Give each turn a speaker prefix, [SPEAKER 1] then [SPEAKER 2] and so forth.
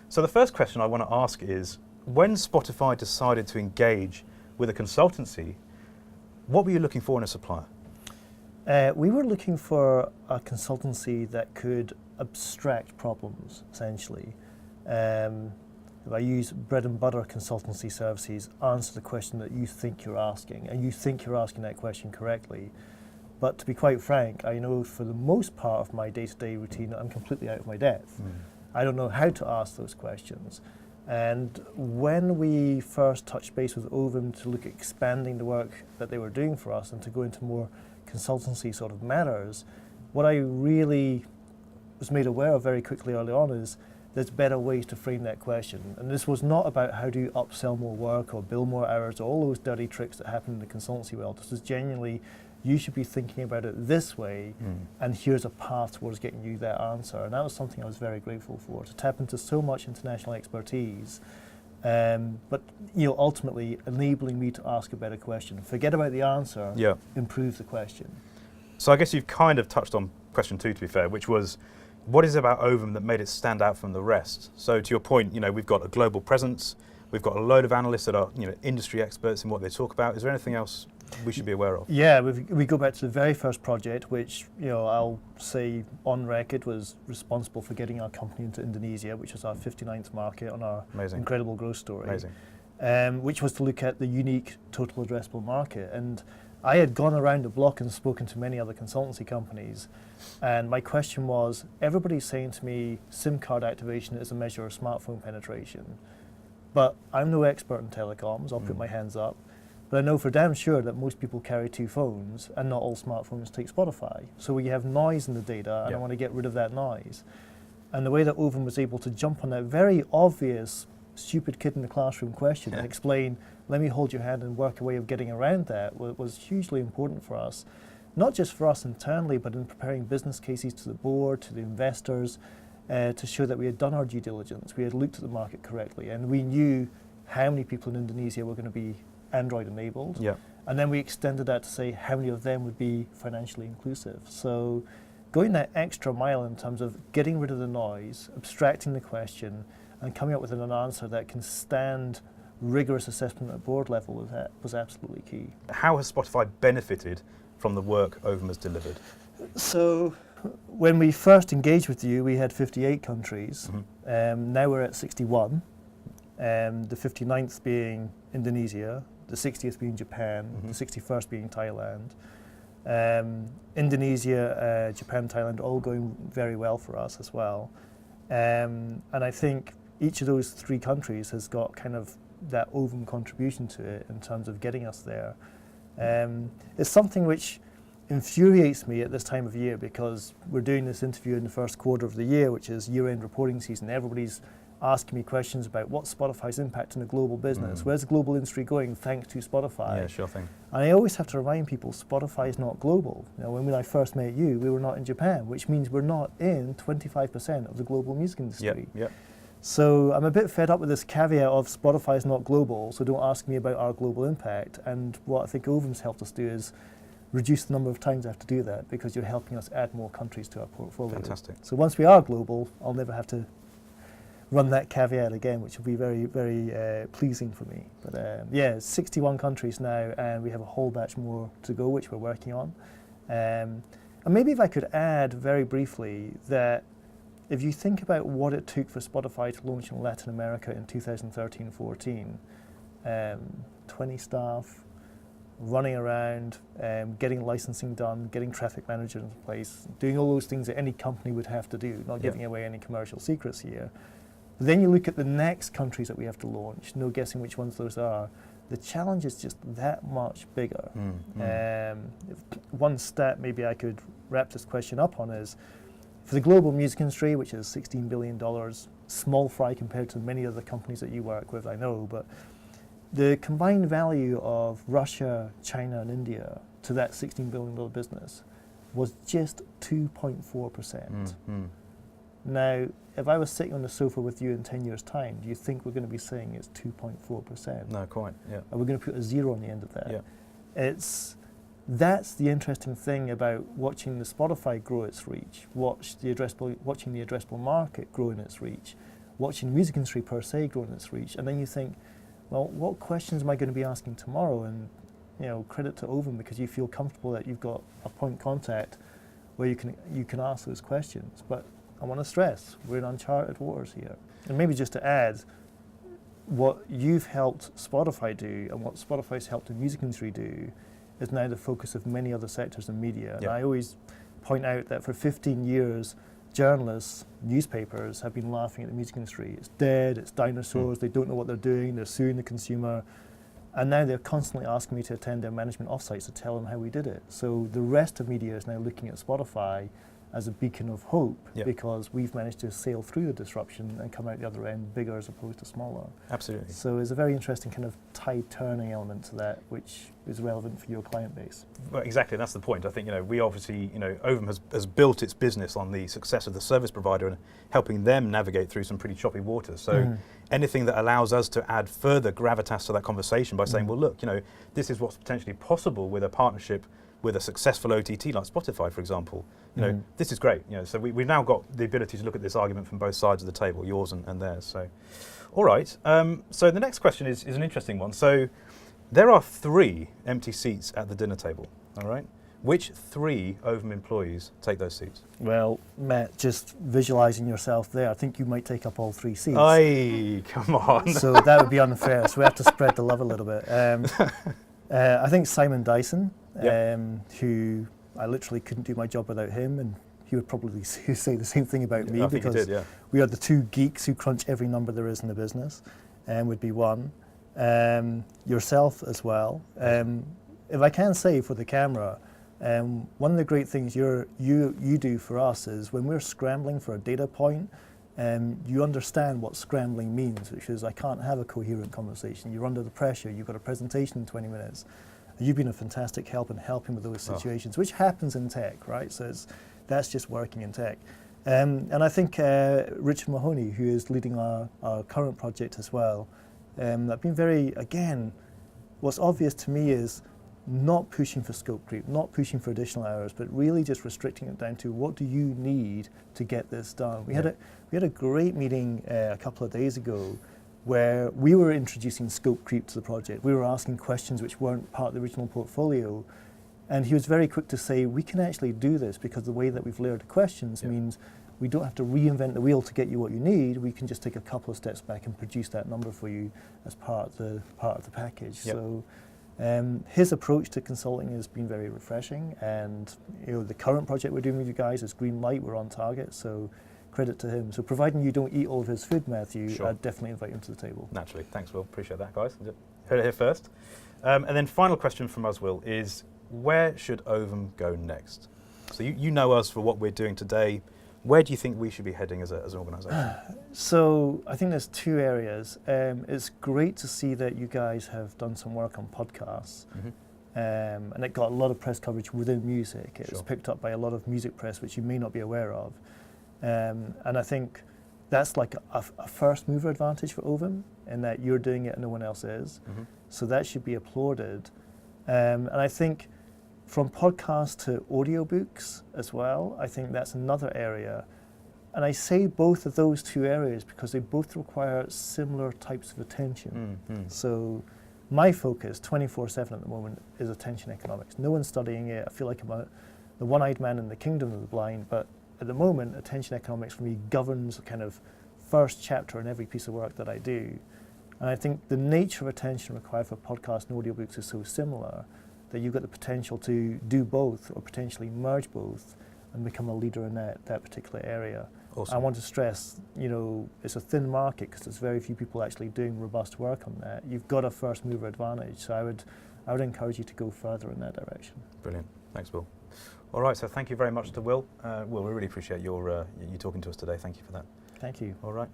[SPEAKER 1] So the first question I want to ask is, when Spotify decided to engage with a consultancy, what were you looking for in a supplier?
[SPEAKER 2] We were looking for a consultancy that could abstract problems, essentially. If I use bread and butter consultancy services, answer the question that you think you're asking, and you think you're asking that question correctly. But to be quite frank, I know for the most part of my day-to-day routine, I'm completely out of my depth. I don't know how to ask those questions. And when we first touched base with Ovum to look at expanding the work that they were doing for us and to go into more consultancy sort of matters, what I really was made aware of very quickly early on is there's better ways to frame that question. And this was not about how do you upsell more work or bill more hours or all those dirty tricks that happen in the consultancy world. This is genuinely, you should be thinking about it this way, and here's a path towards getting you that answer. And that was something I was very grateful for, to tap into so much international expertise, but ultimately enabling me to ask a better question. Forget about the answer, improve the question.
[SPEAKER 1] So I guess you've kind of touched on question 2, to be fair, which was, what is it about Ovum that made it stand out from the rest? So to your point, we've got a global presence, we've got a load of analysts that are industry experts in what they talk about. Is there anything else we should be aware of?
[SPEAKER 2] Yeah, we go back to the very first project, which I'll say on record was responsible for getting our company into Indonesia, which was our 59th market on our incredible growth story. Which was to look at the unique total addressable market. And I had gone around the block and spoken to many other consultancy companies, and my question was, everybody's saying to me SIM card activation is a measure of smartphone penetration, but I'm no expert in telecoms, I'll put my hands up, but I know for damn sure that most people carry 2 phones and not all smartphones take Spotify. So we have noise in the data, and I want to get rid of that noise. And the way that Ovum was able to jump on that very obvious stupid kid in the classroom question and explain, let me hold your hand and work a way of getting around that was hugely important for us. Not just for us internally, but in preparing business cases to the board, to the investors, to show that we had done our due diligence, we had looked at the market correctly, and we knew how many people in Indonesia were going to be Android enabled. And then we extended that to say how many of them would be financially inclusive. So going that extra mile in terms of getting rid of the noise, abstracting the question, and coming up with an answer that can stand rigorous assessment at board level was absolutely key.
[SPEAKER 1] How has Spotify benefited from the work Ovum has delivered?
[SPEAKER 2] So when we first engaged with you, we had 58 countries. Now we're at 61. The 59th being Indonesia, the 60th being Japan, the 61st being Thailand. Indonesia, Japan, Thailand, all going very well for us as well. And I think each of those 3 countries has got kind of that Ovum contribution to it in terms of getting us there. It's something which infuriates me at this time of year, because we're doing this interview in the first quarter of the year, which is year-end reporting season. Everybody's asking me questions about what's Spotify's impact on the global business. Where's the global industry going thanks to Spotify?
[SPEAKER 1] Yeah, sure thing.
[SPEAKER 2] And I always have to remind people, Spotify is not global. When I first met you, we were not in Japan, which means we're not in 25% of the global music industry. So I'm a bit fed up with this caveat of Spotify is not global, so don't ask me about our global impact. And what I think Ovum's helped us do is reduce the number of times I have to do that, because you're helping us add more countries to our portfolio.
[SPEAKER 1] Fantastic.
[SPEAKER 2] So once we are global, I'll never have to run that caveat again, which will be very, very pleasing for me. But yeah, 61 countries now, and we have a whole batch more to go, which we're working on. And maybe if I could add very briefly that if you think about what it took for Spotify to launch in Latin America in 2013-14, 20 staff, running around, getting licensing done, getting traffic managers in place, doing all those things that any company would have to do, not giving away any commercial secrets here. But then you look at the next countries that we have to launch, no guessing which ones those are. The challenge is just that much bigger. One stat maybe I could wrap this question up on is, for the global music industry, which is $16 billion, small fry compared to many other companies that you work with, I know, but the combined value of Russia, China, and India to that $16 billion business was just 2.4%. Now, if I was sitting on the sofa with you in 10 years' time, do you think we're going to be saying it's 2.4%?
[SPEAKER 1] No, quite, yeah.
[SPEAKER 2] Are we going to put a 0 on the end of that? That's the interesting thing about watching the Spotify grow its reach, watching the addressable market grow in its reach. watching the music industry per se growing its reach, and then you think, well, what questions am I going to be asking tomorrow? And credit to Ovum, because you feel comfortable that you've got a point contact where you can ask those questions. But I want to stress, we're in uncharted waters here. And maybe just to add, what you've helped Spotify do and what Spotify's helped the music industry do is now the focus of many other sectors in media. And I always point out that for 15 years, journalists, newspapers have been laughing at the music industry. It's dead, it's dinosaurs, they don't know what they're doing, they're suing the consumer. And now they're constantly asking me to attend their management offsites to tell them how we did it. So the rest of media is now looking at Spotify as a beacon of hope, because we've managed to sail through the disruption and come out the other end bigger as opposed to smaller.
[SPEAKER 1] Absolutely.
[SPEAKER 2] So there's a very interesting kind of tide turning element to that, which is relevant for your client base.
[SPEAKER 1] Well, exactly, that's the point. I think we obviously, Ovum has built its business on the success of the service provider and helping them navigate through some pretty choppy waters. So anything that allows us to add further gravitas to that conversation by saying, well, look, this is what's potentially possible with a partnership with a successful OTT like Spotify, for example. This is great. So we've now got the ability to look at this argument from both sides of the table, yours and theirs. So, all right. So the next question is an interesting one. So there are 3 empty seats at the dinner table. All right. Which 3 Ovum employees take those seats?
[SPEAKER 2] Well, Matt, just visualising yourself there, I think you might take up all 3 seats.
[SPEAKER 1] Aye, come on.
[SPEAKER 2] So that would be unfair. So we have to spread the love a little bit. I think Simon Dyson, who I literally couldn't do my job without him, and he would probably say the same thing about me, because we are the 2 geeks who crunch every number there is in the business, would be one. Yourself as well. If I can say for the camera, one of the great things you do for us is when we're scrambling for a data point, you understand what scrambling means, which is I can't have a coherent conversation. You're under the pressure. You've got a presentation in 20 minutes. You've been a fantastic help in helping with those situations, which happens in tech, right? So that's just working in tech. And I think Richard Mahoney, who is leading our current project as well, I've been very, again, what's obvious to me is not pushing for scope creep, not pushing for additional hours, but really just restricting it down to what do you need to get this done. We had a great meeting a couple of days ago where we were introducing scope creep to the project. We were asking questions which weren't part of the original portfolio, and he was very quick to say, we can actually do this because the way that we've layered the questions means we don't have to reinvent the wheel to get you what you need. We can just take a couple of steps back and produce that number for you as part of the package. So his approach to consulting has been very refreshing, and the current project we're doing with you guys is green light. We're on target, so credit to him. So providing you don't eat all of his food, Matthew, I'd definitely invite him to the table.
[SPEAKER 1] Naturally. Thanks, Will. Appreciate that, guys. Heard it here first. And then final question from us, Will, is where should Ovum go next? So you know us for what we're doing today. Where do you think we should be heading as an organisation?
[SPEAKER 2] So I think there's 2 areas. It's great to see that you guys have done some work on podcasts, and it got a lot of press coverage within music. It was picked up by a lot of music press, which you may not be aware of. And I think that's like a first mover advantage for Ovum, in that you're doing it and no one else is. So that should be applauded. And I think from podcasts to audiobooks as well, I think that's another area. And I say both of those 2 areas because they both require similar types of attention. So my focus 24/7 at the moment is attention economics. No one's studying it. I feel like I'm the one-eyed man in the kingdom of the blind, but at the moment, attention economics for me governs the kind of first chapter in every piece of work that I do. And I think the nature of attention required for podcasts and audiobooks is so similar that you've got the potential to do both or potentially merge both and become a leader in that particular area. Awesome. I want to stress, it's a thin market because there's very few people actually doing robust work on that. You've got a first mover advantage, so I would encourage you to go further in that direction.
[SPEAKER 1] Brilliant. Thanks, Will. All right, so thank you very much to Will. Will, we really appreciate you talking to us today. Thank you for that.
[SPEAKER 2] Thank you.
[SPEAKER 1] All right.